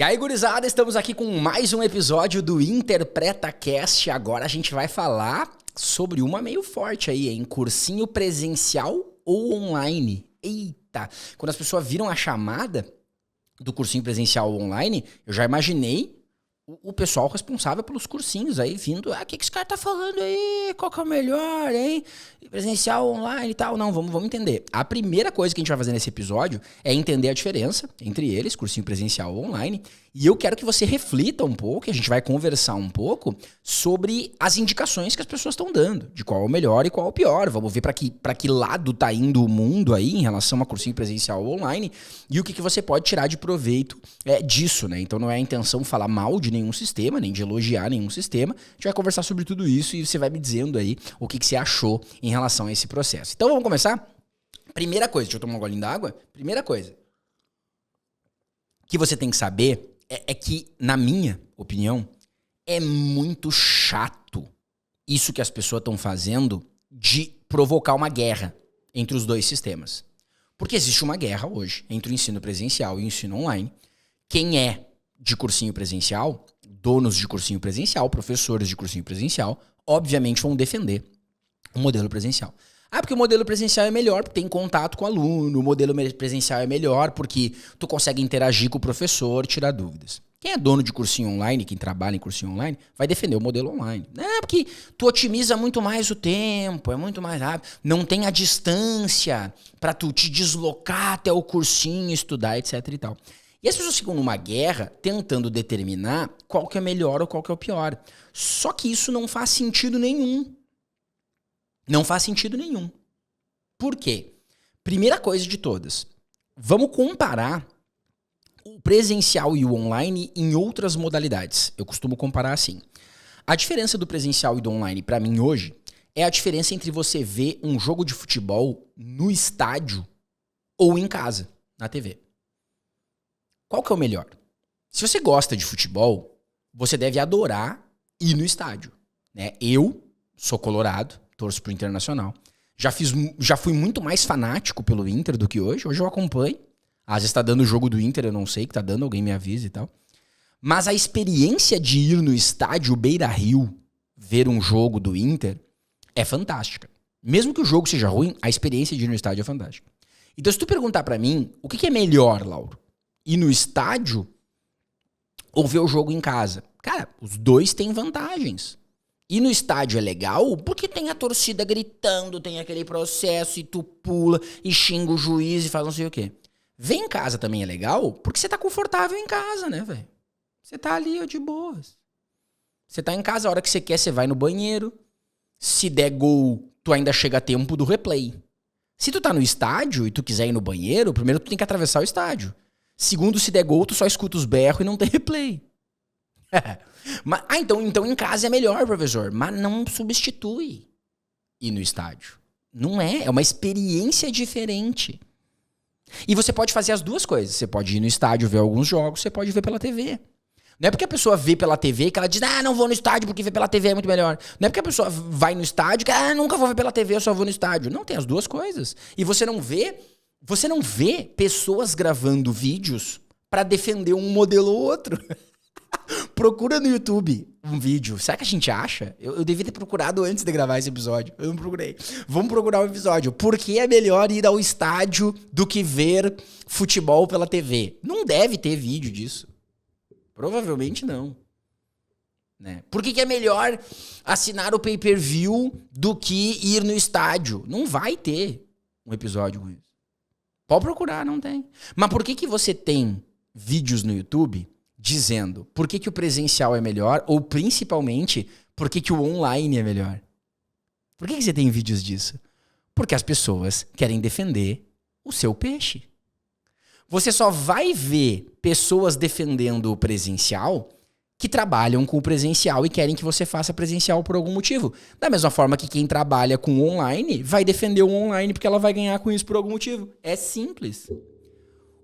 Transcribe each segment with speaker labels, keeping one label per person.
Speaker 1: E aí, gurizada, estamos aqui com mais um episódio do InterpretaCast. Agora a gente vai falar sobre uma meio forte aí, hein? Cursinho presencial ou online? Eita! Quando as pessoas viram a chamada do cursinho presencial ou online, eu já imaginei o pessoal responsável pelos cursinhos aí vindo. O que esse cara tá falando aí? Qual que é o melhor, hein? Presencial, online e tal. Não, vamos entender. A primeira coisa que a gente vai fazer nesse episódio é entender a diferença entre eles, cursinho presencial ou online. E eu quero que você reflita um pouco, e a gente vai conversar um pouco sobre as indicações que as pessoas estão dando, de qual é o melhor e qual é o pior. Vamos ver para que lado tá indo o mundo aí em relação a cursinho presencial ou online e o que você pode tirar de proveito disso, né? Então não é a intenção falar mal de nenhum sistema, nem de elogiar nenhum sistema. A gente vai conversar sobre tudo isso e você vai me dizendo aí o que você achou em relação a esse processo. Então vamos começar? Primeira coisa, deixa eu tomar um golinho d'água. Primeira coisa que você tem que saber é que, na minha opinião, é muito chato isso que as pessoas estão fazendo de provocar uma guerra entre os dois sistemas. Porque existe uma guerra hoje entre o ensino presencial e o ensino online. Quem é de cursinho presencial, donos de cursinho presencial, professores de cursinho presencial, obviamente vão defender o modelo presencial. Porque o modelo presencial é melhor porque tem contato com o aluno, o modelo presencial é melhor porque tu consegue interagir com o professor, tirar dúvidas. Quem é dono de cursinho online, quem trabalha em cursinho online, vai defender o modelo online. Porque tu otimiza muito mais o tempo, é muito mais rápido, não tem a distância para tu te deslocar até o cursinho, estudar, etc e tal. E as pessoas ficam numa guerra tentando determinar qual que é melhor ou qual que é o pior. Só que isso não faz sentido nenhum. Não faz sentido nenhum. Por quê? Primeira coisa de todas, vamos comparar o presencial e o online em outras modalidades. Eu costumo comparar assim. A diferença do presencial e do online, para mim, hoje, é a diferença entre você ver um jogo de futebol no estádio ou em casa, na TV. Qual que é o melhor? Se você gosta de futebol, você deve adorar ir no estádio, né? Eu sou colorado, torço pro Internacional. Já fui muito mais fanático pelo Inter do que hoje. Hoje eu acompanho. Às vezes tá dando o jogo do Inter, eu não sei que tá dando, alguém me avisa e tal. Mas a experiência de ir no estádio Beira-Rio ver um jogo do Inter é fantástica. Mesmo que o jogo seja ruim, a experiência de ir no estádio é fantástica. Então se tu perguntar pra mim, o que é melhor, Lauro? Ir no estádio ou ver o jogo em casa? Cara, os dois têm vantagens. Ir no estádio é legal porque tem a torcida gritando, tem aquele processo e tu pula e xinga o juiz e faz não sei o quê. Ver em casa também é legal porque você tá confortável em casa, né, velho? Você tá ali, ó, de boas. Você tá em casa, a hora que você quer, você vai no banheiro. Se der gol, tu ainda chega a tempo do replay. Se tu tá no estádio e tu quiser ir no banheiro, primeiro tu tem que atravessar o estádio. Segundo, se der gol, tu só escuta os berros e não tem replay. Então em casa é melhor, professor. Mas não substitui ir no estádio. Não é. É uma experiência diferente. E você pode fazer as duas coisas. Você pode ir no estádio ver alguns jogos, você pode ver pela TV. Não é porque a pessoa vê pela TV que ela diz, não vou no estádio porque ver pela TV é muito melhor. Não é porque a pessoa vai no estádio que, nunca vou ver pela TV, eu só vou no estádio. Não, tem as duas coisas. E você não vê pessoas gravando vídeos pra defender um modelo ou outro. Procura no YouTube um vídeo. Será que a gente acha? Eu devia ter procurado antes de gravar esse episódio. Eu não procurei. Vamos procurar um episódio. Por que é melhor ir ao estádio do que ver futebol pela TV? Não deve ter vídeo disso. Provavelmente não. Né? Por que é melhor assinar o pay-per-view do que ir no estádio? Não vai ter um episódio com isso. Pode procurar, não tem. Mas por que você tem vídeos no YouTube dizendo por que o presencial é melhor ou, principalmente, por que o online é melhor? Por que você tem vídeos disso? Porque as pessoas querem defender o seu peixe. Você só vai ver pessoas defendendo o presencial que trabalham com o presencial e querem que você faça presencial por algum motivo. Da mesma forma que quem trabalha com o online vai defender o online porque ela vai ganhar com isso por algum motivo. É simples.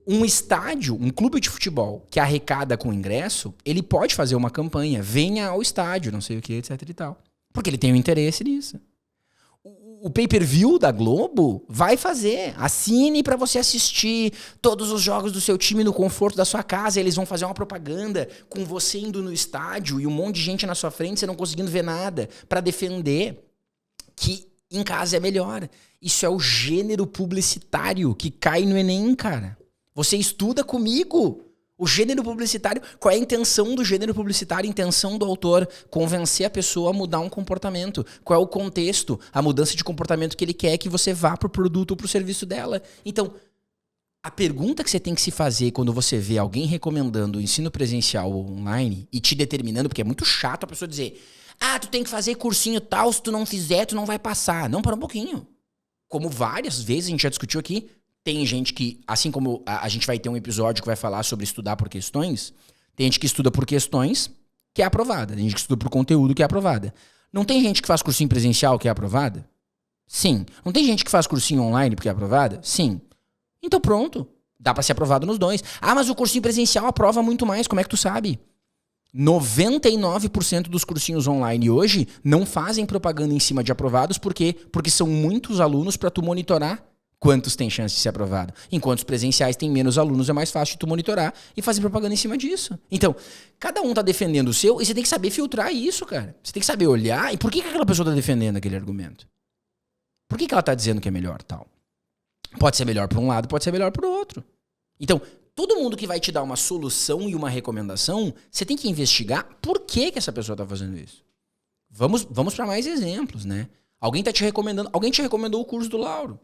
Speaker 1: Um estádio, um clube de futebol que arrecada com ingresso, ele pode fazer uma campanha, venha ao estádio, não sei o que, etc e tal. Porque ele tem um interesse nisso. O pay-per-view da Globo vai fazer. Assine pra você assistir todos os jogos do seu time no conforto da sua casa. Eles vão fazer uma propaganda com você indo no estádio e um monte de gente na sua frente, você não conseguindo ver nada, pra defender que em casa é melhor. Isso é o gênero publicitário que cai no Enem, cara. Você estuda comigo. O gênero publicitário, qual é a intenção do gênero publicitário, a intenção do autor? Convencer a pessoa a mudar um comportamento. Qual é o contexto, a mudança de comportamento que ele quer que você vá pro produto ou pro serviço dela. Então, a pergunta que você tem que se fazer quando você vê alguém recomendando o ensino presencial ou online e te determinando, porque é muito chato a pessoa dizer, tu tem que fazer cursinho tal, se tu não fizer, tu não vai passar. Não, para um pouquinho. Como várias vezes a gente já discutiu aqui, tem gente que, assim como a gente vai ter um episódio que vai falar sobre estudar por questões, tem gente que estuda por questões que é aprovada. Tem gente que estuda por conteúdo que é aprovada. Não tem gente que faz cursinho presencial que é aprovada? Sim. Não tem gente que faz cursinho online porque é aprovada? Sim. Então pronto. Dá pra ser aprovado nos dois. Mas o cursinho presencial aprova muito mais. Como é que tu sabe? 99% dos cursinhos online hoje não fazem propaganda em cima de aprovados. Por quê? Porque são muitos alunos pra tu monitorar quantos têm chance de ser aprovado. Enquanto os presenciais têm menos alunos, é mais fácil de tu monitorar e fazer propaganda em cima disso. Então, cada um tá defendendo o seu e você tem que saber filtrar isso, cara. Você tem que saber olhar e por que aquela pessoa tá defendendo aquele argumento? Por que ela tá dizendo que é melhor tal? Pode ser melhor para um lado, pode ser melhor para o outro. Então, todo mundo que vai te dar uma solução e uma recomendação, você tem que investigar por que essa pessoa tá fazendo isso. Vamos para mais exemplos, né? Alguém te recomendou o curso do Lauro.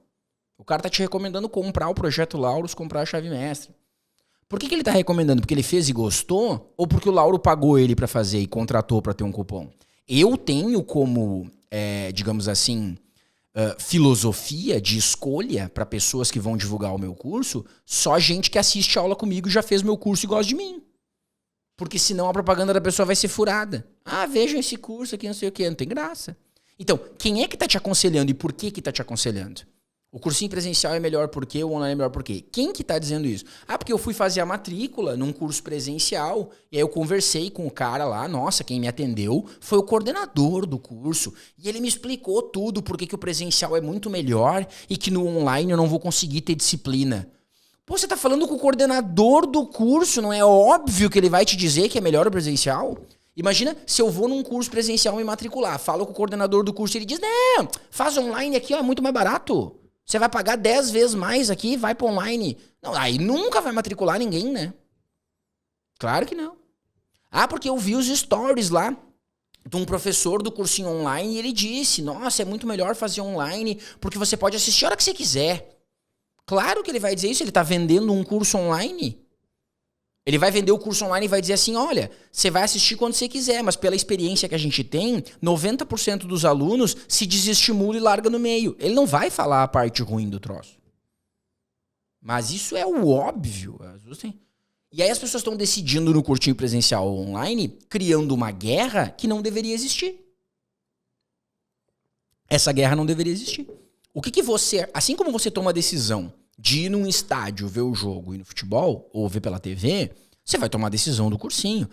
Speaker 1: O cara tá te recomendando comprar o Projeto Lauros, comprar a chave mestra. Por que ele tá recomendando? Porque ele fez e gostou? Ou porque o Lauro pagou ele pra fazer e contratou pra ter um cupom? Eu tenho como, digamos assim, filosofia de escolha pra pessoas que vão divulgar o meu curso, só gente que assiste a aula comigo já fez meu curso e gosta de mim. Porque senão a propaganda da pessoa vai ser furada. Vejam esse curso aqui, não sei o quê. Não tem graça. Então, quem é que tá te aconselhando e por que tá te aconselhando? O cursinho presencial é melhor por quê? O online é melhor por quê? Quem que tá dizendo isso? Porque eu fui fazer a matrícula num curso presencial e aí eu conversei com o cara lá, nossa, quem me atendeu foi o coordenador do curso e ele me explicou tudo, por que o presencial é muito melhor e que no online eu não vou conseguir ter disciplina. Pô, você tá falando com o coordenador do curso, não é óbvio que ele vai te dizer que é melhor o presencial? Imagina se eu vou num curso presencial me matricular, falo com o coordenador do curso e ele diz, não, faz online aqui, é muito mais barato. Você vai pagar 10 vezes mais aqui, vai para online. Não, aí nunca vai matricular ninguém, né? Claro que não. Porque eu vi os stories lá de um professor do cursinho online e ele disse, nossa, é muito melhor fazer online porque você pode assistir a hora que você quiser. Claro que ele vai dizer isso, ele tá vendendo um curso online. Ele vai vender o curso online e vai dizer assim, olha, você vai assistir quando você quiser, mas pela experiência que a gente tem, 90% dos alunos se desestimula e larga no meio. Ele não vai falar a parte ruim do troço. Mas isso é o óbvio. E aí as pessoas estão decidindo no cursinho presencial ou online, criando uma guerra que não deveria existir. Essa guerra não deveria existir. O que você, assim como você toma a decisão de ir num estádio ver o jogo e no futebol, ou ver pela TV, você vai tomar a decisão do cursinho.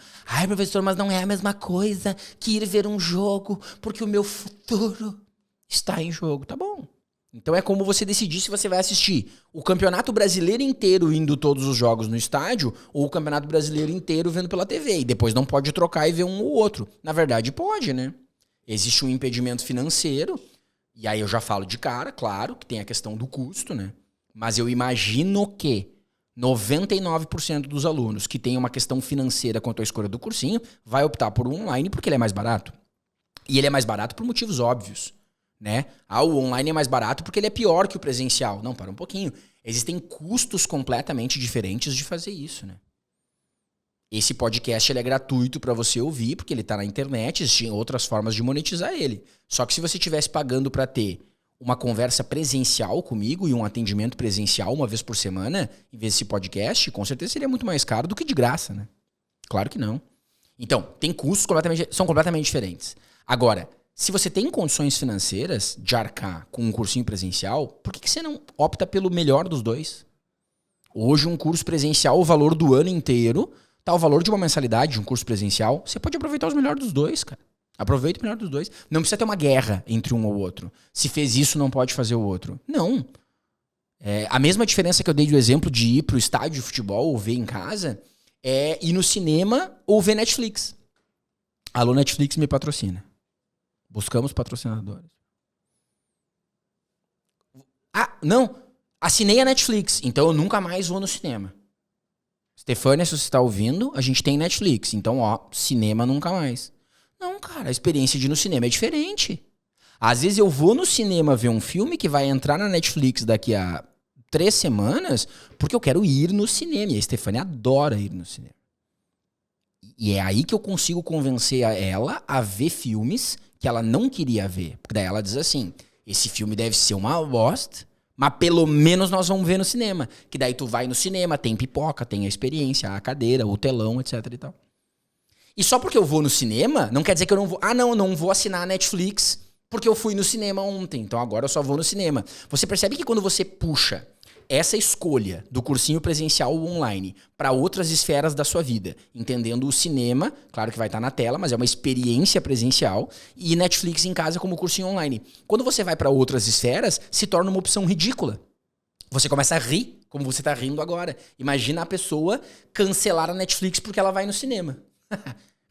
Speaker 1: Professor, mas não é a mesma coisa que ir ver um jogo, porque o meu futuro está em jogo. Tá bom. Então é como você decidir se você vai assistir o Campeonato Brasileiro inteiro indo todos os jogos no estádio, ou o Campeonato Brasileiro inteiro vendo pela TV. E depois não pode trocar e ver um ou outro. Na verdade, pode, né? Existe um impedimento financeiro, e aí eu já falo de cara, claro, que tem a questão do custo, né? Mas eu imagino que 99% dos alunos que têm uma questão financeira quanto à escolha do cursinho vai optar por um online porque ele é mais barato. E ele é mais barato por motivos óbvios, né? O online é mais barato porque ele é pior que o presencial. Não, para um pouquinho. Existem custos completamente diferentes de fazer isso, né? Esse podcast ele é gratuito para você ouvir porque ele tá na internet, existem outras formas de monetizar ele. Só que se você estivesse pagando para ter uma conversa presencial comigo e um atendimento presencial uma vez por semana, em vez desse podcast, com certeza seria muito mais caro do que de graça, né? Claro que não. Então, tem custos são completamente diferentes. Agora, se você tem condições financeiras de arcar com um cursinho presencial, por que você não opta pelo melhor dos dois? Hoje, um curso presencial, o valor do ano inteiro, tá o valor de uma mensalidade de um curso presencial, você pode aproveitar os melhores dos dois, cara. Aproveita o melhor dos dois. Não precisa ter uma guerra entre um ou outro. Se fez isso, não pode fazer o outro. Não. A mesma diferença que eu dei do exemplo de ir pro estádio de futebol ou ver em casa é ir no cinema ou ver Netflix. Alô, Netflix me patrocina. Buscamos patrocinadores. Não. Assinei a Netflix, então eu nunca mais vou no cinema. Stefânia, se você está ouvindo, a gente tem Netflix. Então, cinema nunca mais. Não, cara, a experiência de ir no cinema é diferente. Às vezes eu vou no cinema ver um filme que vai entrar na Netflix daqui a 3 semanas porque eu quero ir no cinema. E a Stefânia adora ir no cinema. E é aí que eu consigo convencer ela a ver filmes que ela não queria ver. Porque daí ela diz assim, esse filme deve ser uma bosta, mas pelo menos nós vamos ver no cinema. Que daí tu vai no cinema, tem pipoca, tem a experiência, a cadeira, o telão, etc e tal. E só porque eu vou no cinema, não quer dizer que eu não vou... eu não vou assinar a Netflix porque eu fui no cinema ontem. Então agora eu só vou no cinema. Você percebe que quando você puxa essa escolha do cursinho presencial ou online para outras esferas da sua vida, entendendo o cinema, claro que vai estar na tela, mas é uma experiência presencial, e Netflix em casa como cursinho online. Quando você vai para outras esferas, se torna uma opção ridícula. Você começa a rir, como você está rindo agora. Imagina a pessoa cancelar a Netflix porque ela vai no cinema.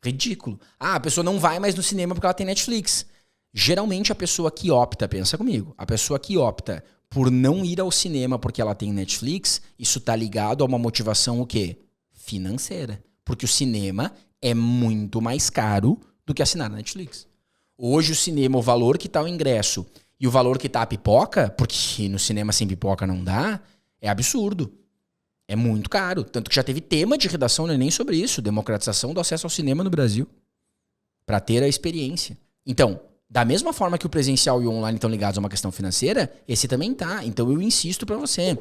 Speaker 1: Ridículo. A pessoa não vai mais no cinema porque ela tem Netflix. Geralmente a pessoa que opta, pensa comigo, a pessoa que opta por não ir ao cinema porque ela tem Netflix, isso tá ligado a uma motivação o quê? Financeira. Porque o cinema é muito mais caro do que assinar a Netflix. Hoje o cinema, o valor que tá o ingresso e o valor que tá a pipoca, porque no cinema sem pipoca não dá, é absurdo. É muito caro. Tanto que já teve tema de redação no Enem sobre isso, democratização do acesso ao cinema no Brasil, para ter a experiência. Então, da mesma forma que o presencial e o online estão ligados a uma questão financeira, esse também tá. Então eu insisto para você.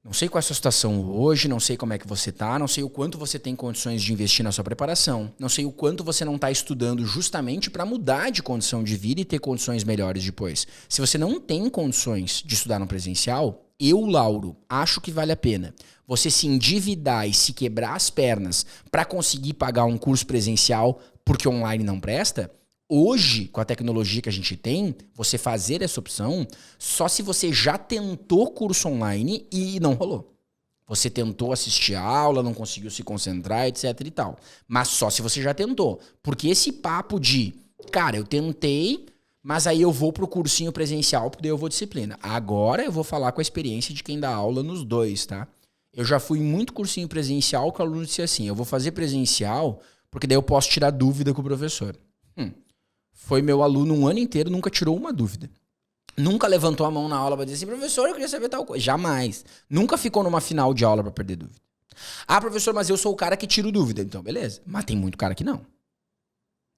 Speaker 1: Não sei qual é a sua situação hoje, não sei como é que você tá, não sei o quanto você tem condições de investir na sua preparação, não sei o quanto você não tá estudando justamente para mudar de condição de vida e ter condições melhores depois. Se você não tem condições de estudar no presencial, eu, Lauro, acho que vale a pena você se endividar e se quebrar as pernas para conseguir pagar um curso presencial porque online não presta. Hoje, com a tecnologia que a gente tem, você fazer essa opção só se você já tentou curso online e não rolou. Você tentou assistir a aula, não conseguiu se concentrar, etc e tal. Mas só se você já tentou. Porque esse papo de, cara, eu tentei, mas aí eu vou pro cursinho presencial porque daí eu vou disciplina. Agora eu vou falar com a experiência de quem dá aula nos dois, tá? Eu já fui em muito cursinho presencial que o aluno disse assim, eu vou fazer presencial porque daí eu posso tirar dúvida com o professor. Foi meu aluno um ano inteiro, nunca tirou uma dúvida. Nunca levantou a mão na aula para dizer assim, professor, eu queria saber tal coisa. Jamais. Nunca ficou numa final de aula para perder dúvida. Professor, mas eu sou o cara que tiro dúvida. Então, beleza. Mas tem muito cara que não.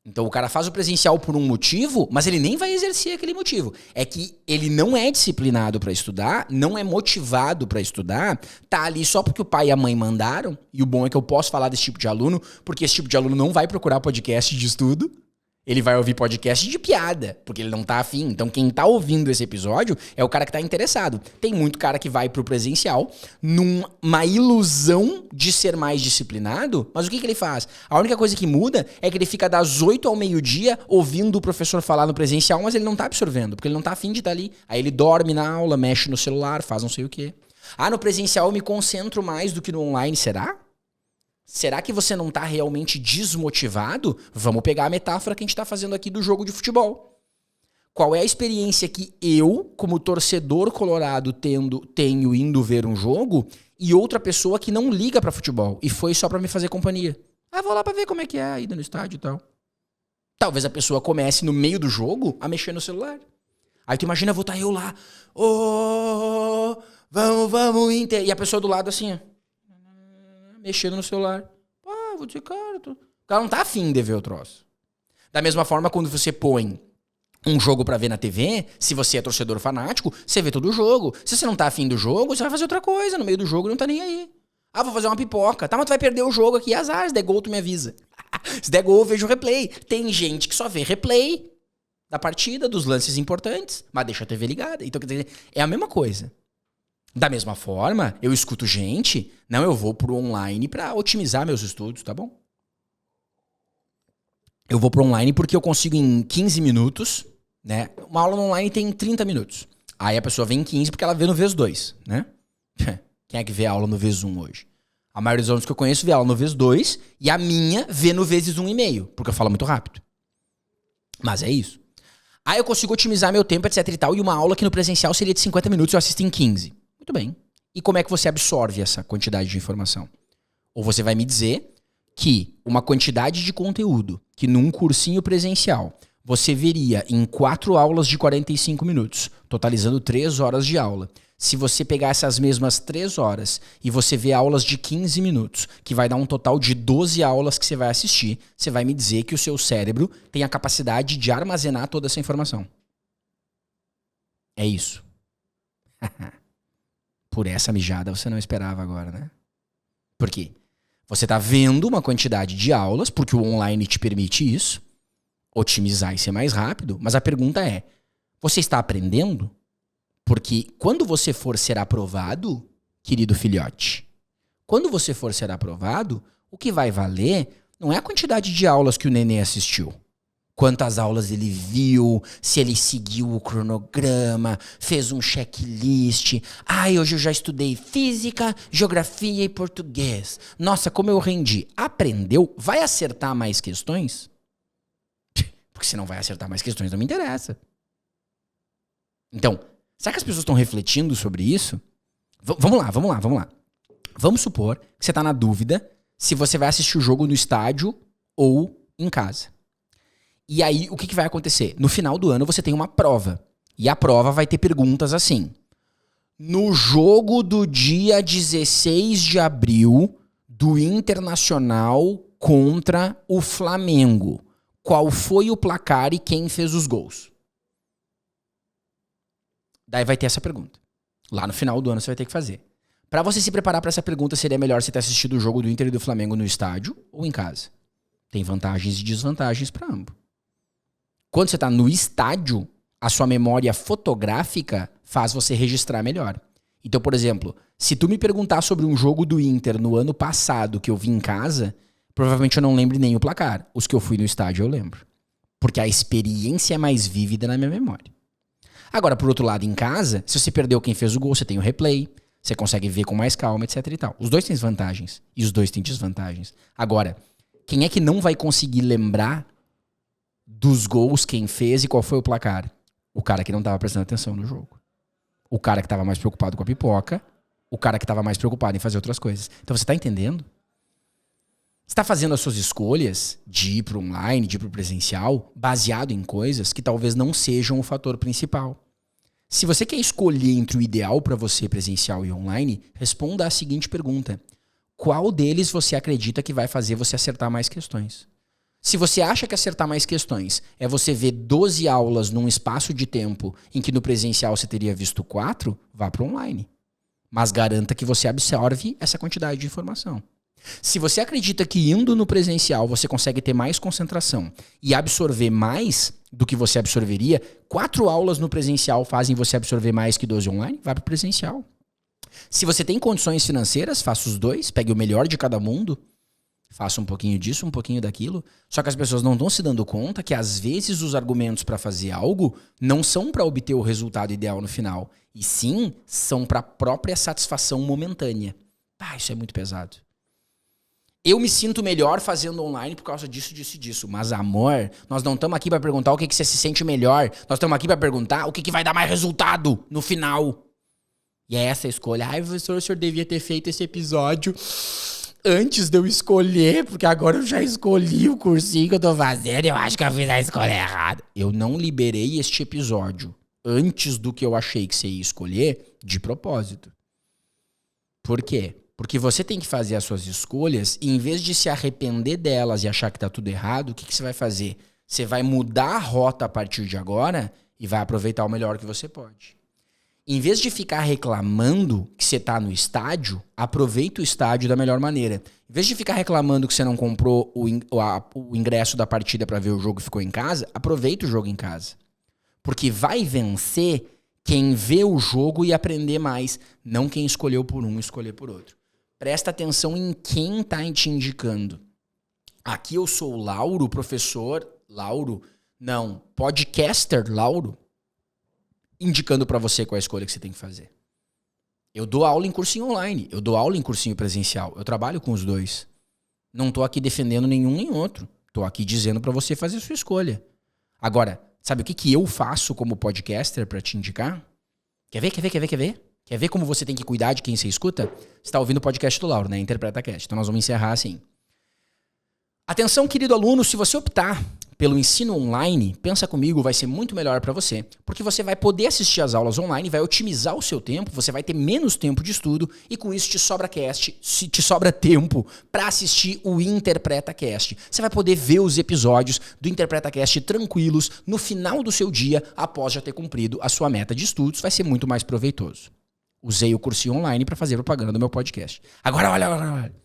Speaker 1: Então, o cara faz o presencial por um motivo, mas ele nem vai exercer aquele motivo. É que ele não é disciplinado para estudar, não é motivado para estudar, tá ali só porque o pai e a mãe mandaram, e o bom é que eu posso falar desse tipo de aluno, porque esse tipo de aluno não vai procurar podcast de estudo. Ele vai ouvir podcast de piada, porque ele não tá afim. Então quem tá ouvindo esse episódio é o cara que tá interessado. Tem muito cara que vai pro presencial numa ilusão de ser mais disciplinado, mas o que ele faz? A única coisa que muda é que ele fica das 8 ao meio-dia ouvindo o professor falar no presencial, mas ele não tá absorvendo, porque ele não tá afim de estar ali. Aí ele dorme na aula, mexe no celular, faz não sei o quê. No presencial eu me concentro mais do que no online, será? Será que você não está realmente desmotivado? Vamos pegar a metáfora que a gente está fazendo aqui do jogo de futebol. Qual é a experiência que eu, como torcedor colorado, tenho indo ver um jogo e outra pessoa que não liga para futebol e foi só para me fazer companhia? Vou lá para ver como é que é a ida no estádio e tal. Talvez a pessoa comece no meio do jogo a mexer no celular. Aí tu imagina, vou estar eu lá. Vamos, Inter. E a pessoa do lado assim, ó. Mexendo no celular. Vou dizer, cara... O cara não tá afim de ver o troço. Da mesma forma, quando você põe um jogo pra ver na TV, se você é torcedor fanático, você vê todo o jogo. Se você não tá afim do jogo, você vai fazer outra coisa. No meio do jogo, não tá nem aí. Vou fazer uma pipoca. Mas tu vai perder o jogo aqui. Azar, se der gol, tu me avisa. Se der gol, eu vejo o replay. Tem gente que só vê replay da partida, dos lances importantes, mas deixa a TV ligada. Então, quer dizer, é a mesma coisa. Da mesma forma, eu escuto gente, eu vou pro online pra otimizar meus estudos, tá bom? Eu vou pro online porque eu consigo em 15 minutos, né? Uma aula online tem 30 minutos. Aí a pessoa vem em 15 porque ela vê no vezes 2, né? Quem é que vê a aula no vezes 1 hoje? A maioria dos alunos que eu conheço vê a aula no vezes 2 e a minha vê no vezes 1,5, porque eu falo muito rápido. Mas é isso. Aí eu consigo otimizar meu tempo, etc e tal, e uma aula que no presencial seria de 50 minutos eu assisto em 15. Muito bem. E como é que você absorve essa quantidade de informação? Ou você vai me dizer que uma quantidade de conteúdo que num cursinho presencial você veria em 4 aulas de 45 minutos, totalizando 3 horas de aula. Se você pegar essas mesmas 3 horas e você ver aulas de 15 minutos, que vai dar um total de 12 aulas que você vai assistir, você vai me dizer que o seu cérebro tem a capacidade de armazenar toda essa informação. É isso. Por essa mijada você não esperava agora, né? Por quê? Você está vendo uma quantidade de aulas, porque o online te permite isso, otimizar e ser mais rápido, mas a pergunta é, você está aprendendo? Porque quando você for ser aprovado, querido filhote, quando você for ser aprovado, o que vai valer não é a quantidade de aulas que o neném assistiu. Quantas aulas ele viu, se ele seguiu o cronograma, fez um checklist. Hoje eu já estudei física, geografia e português. Nossa, como eu rendi. Aprendeu? Vai acertar mais questões? Porque se não vai acertar mais questões, não me interessa. Então, será que as pessoas estão refletindo sobre isso? Vamos lá. Vamos supor que você está na dúvida se você vai assistir o jogo no estádio ou em casa. E aí, o que vai acontecer? No final do ano, você tem uma prova. E a prova vai ter perguntas assim. No jogo do dia 16 de abril do Internacional contra o Flamengo, qual foi o placar e quem fez os gols? Daí vai ter essa pergunta. Lá no final do ano você vai ter que fazer. Para você se preparar para essa pergunta, seria melhor você ter assistido o jogo do Inter e do Flamengo no estádio ou em casa. Tem vantagens e desvantagens para ambos. Quando você está no estádio, a sua memória fotográfica faz você registrar melhor. Então, por exemplo, se tu me perguntar sobre um jogo do Inter no ano passado que eu vi em casa, provavelmente eu não lembro nem o placar. Os que eu fui no estádio eu lembro. Porque a experiência é mais vívida na minha memória. Agora, por outro lado, em casa, se você perdeu quem fez o gol, você tem o replay, você consegue ver com mais calma, etc e tal. Os dois têm vantagens e os dois têm desvantagens. Agora, quem é que não vai conseguir lembrar dos gols, quem fez e qual foi o placar? O cara que não estava prestando atenção no jogo. O cara que estava mais preocupado com a pipoca. O cara que estava mais preocupado em fazer outras coisas. Então você está entendendo? Você está fazendo as suas escolhas de ir para o online, de ir para o presencial, baseado em coisas que talvez não sejam o fator principal. Se você quer escolher entre o ideal para você presencial e online, responda a seguinte pergunta. Qual deles você acredita que vai fazer você acertar mais questões? Se você acha que acertar mais questões é você ver 12 aulas num espaço de tempo em que no presencial você teria visto 4, vá para o online. Mas garanta que você absorve essa quantidade de informação. Se você acredita que indo no presencial você consegue ter mais concentração e absorver mais do que você absorveria, 4 aulas no presencial fazem você absorver mais que 12 online, vá para o presencial. Se você tem condições financeiras, faça os dois, pegue o melhor de cada mundo, faça um pouquinho disso, um pouquinho daquilo. Só que as pessoas não estão se dando conta que às vezes os argumentos para fazer algo não são para obter o resultado ideal no final, e sim são para a própria satisfação momentânea. Isso é muito pesado. Eu me sinto melhor fazendo online por causa disso, disso e disso. Mas, amor, nós não estamos aqui para perguntar o que você se sente melhor. Nós estamos aqui para perguntar o que vai dar mais resultado no final. E é essa a escolha. Professor, o senhor devia ter feito esse episódio antes de eu escolher, porque agora eu já escolhi o cursinho que eu tô fazendo e eu acho que eu fiz a escolha errada. Eu não liberei este episódio antes do que eu achei que você ia escolher de propósito. Por quê? Porque você tem que fazer as suas escolhas e em vez de se arrepender delas e achar que tá tudo errado, o que você vai fazer? Você vai mudar a rota a partir de agora e vai aproveitar o melhor que você pode. Em vez de ficar reclamando que você tá no estádio, aproveita o estádio da melhor maneira. Em vez de ficar reclamando que você não comprou o ingresso da partida para ver o jogo e ficou em casa, aproveita o jogo em casa. Porque vai vencer quem vê o jogo e aprender mais, não quem escolheu por um e escolher por outro. Presta atenção em quem tá te indicando. Aqui eu sou o Lauro, professor Lauro, não, podcaster Lauro, indicando para você qual é a escolha que você tem que fazer. Eu dou aula em cursinho online, eu dou aula em cursinho presencial, eu trabalho com os dois. Não tô aqui defendendo nenhum nem outro. Tô aqui dizendo para você fazer a sua escolha. Agora, sabe o que eu faço como podcaster para te indicar? Quer ver? Quer ver como você tem que cuidar de quem você escuta? Você tá ouvindo o podcast do Lauro, né? InterpretaCast. Então nós vamos encerrar assim. Atenção, querido aluno, se você optar pelo ensino online, pensa comigo, vai ser muito melhor para você, porque você vai poder assistir as aulas online, vai otimizar o seu tempo, você vai ter menos tempo de estudo e com isso te sobra tempo para assistir o InterpretaCast. Você vai poder ver os episódios do InterpretaCast tranquilos no final do seu dia, após já ter cumprido a sua meta de estudos, vai ser muito mais proveitoso. Usei o cursinho online para fazer propaganda do meu podcast. Agora, olha.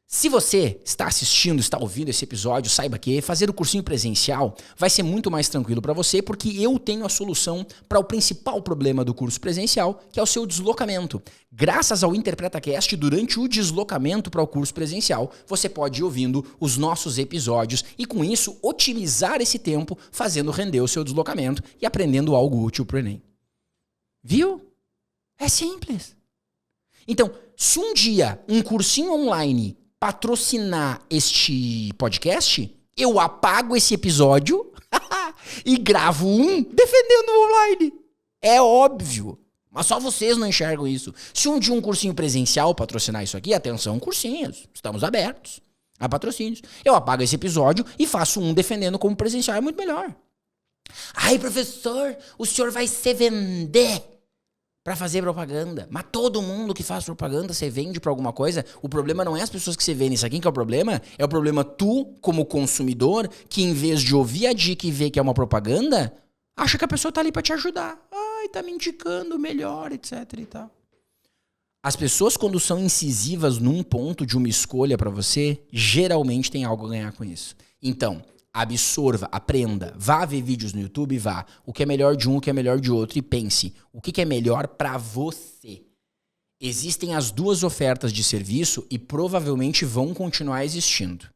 Speaker 1: Se você está assistindo, está ouvindo esse episódio, saiba que fazer o cursinho presencial vai ser muito mais tranquilo para você, porque eu tenho a solução para o principal problema do curso presencial, que é o seu deslocamento. Graças ao InterpretaCast, durante o deslocamento para o curso presencial, você pode ir ouvindo os nossos episódios e, com isso, otimizar esse tempo, fazendo render o seu deslocamento e aprendendo algo útil para o Enem. Viu? É simples. Então, se um dia um cursinho online patrocinar este podcast, eu apago esse episódio e gravo um defendendo o online. É óbvio. Mas só vocês não enxergam isso. Se um dia um cursinho presencial patrocinar isso aqui, atenção, cursinhos, estamos abertos a patrocínios. Eu apago esse episódio e faço um defendendo como presencial. É muito melhor. Ai, professor, o senhor vai se vender para fazer propaganda. Mas todo mundo que faz propaganda, você vende para alguma coisa. O problema não é as pessoas que você vende. Isso aqui que é o problema. É o problema tu, como consumidor, que em vez de ouvir a dica e ver que é uma propaganda, acha que a pessoa tá ali para te ajudar. Ai, tá me indicando melhor, etc e tal. As pessoas, quando são incisivas num ponto de uma escolha para você, geralmente tem algo a ganhar com isso. Então, absorva, aprenda, vá ver vídeos no YouTube, vá. O que é melhor de um, o que é melhor de outro e pense, o que é melhor para você? Existem as duas ofertas de serviço e provavelmente vão continuar existindo.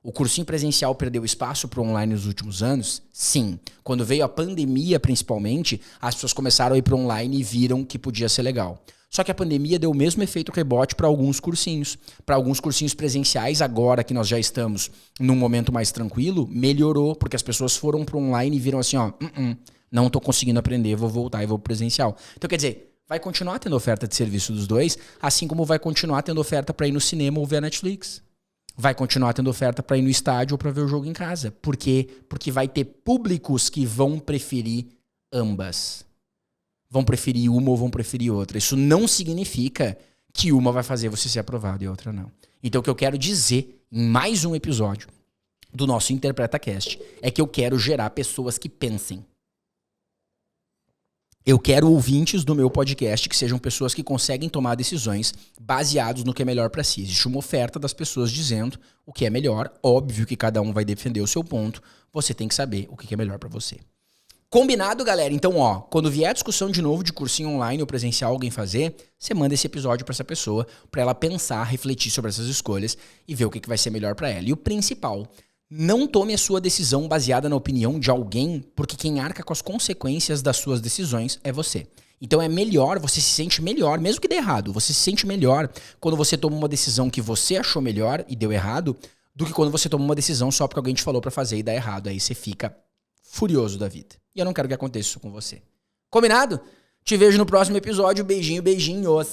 Speaker 1: O cursinho presencial perdeu espaço para o online nos últimos anos? Sim. Quando veio a pandemia, principalmente, as pessoas começaram a ir para o online e viram que podia ser legal. Só que a pandemia deu o mesmo efeito rebote para alguns cursinhos. Para alguns cursinhos presenciais, agora que nós já estamos num momento mais tranquilo, melhorou, porque as pessoas foram para o online e viram assim, ó, não estou conseguindo aprender, vou voltar e vou pro presencial. Então, quer dizer, vai continuar tendo oferta de serviço dos dois, assim como vai continuar tendo oferta para ir no cinema ou ver a Netflix. Vai continuar tendo oferta para ir no estádio ou para ver o jogo em casa. Por quê? Porque vai ter públicos que vão preferir ambas. Vão preferir uma ou vão preferir outra. Isso não significa que uma vai fazer você ser aprovado e a outra não. Então o que eu quero dizer em mais um episódio do nosso InterpretaCast é que eu quero gerar pessoas que pensem. Eu quero ouvintes do meu podcast que sejam pessoas que conseguem tomar decisões baseadas no que é melhor para si. Existe uma oferta das pessoas dizendo o que é melhor. Óbvio que cada um vai defender o seu ponto. Você tem que saber o que é melhor para você. Combinado, galera? Então, ó, quando vier a discussão de novo de cursinho online ou presencial alguém fazer, você manda esse episódio pra essa pessoa, pra ela pensar, refletir sobre essas escolhas e ver o que vai ser melhor pra ela. E o principal, não tome a sua decisão baseada na opinião de alguém, porque quem arca com as consequências das suas decisões é você. Então é melhor, você se sente melhor, mesmo que dê errado, você se sente melhor quando você toma uma decisão que você achou melhor e deu errado, do que quando você toma uma decisão só porque alguém te falou pra fazer e dá errado. Aí você fica furioso da vida. E eu não quero que aconteça isso com você. Combinado? Te vejo no próximo episódio. Beijinho, beijinhos.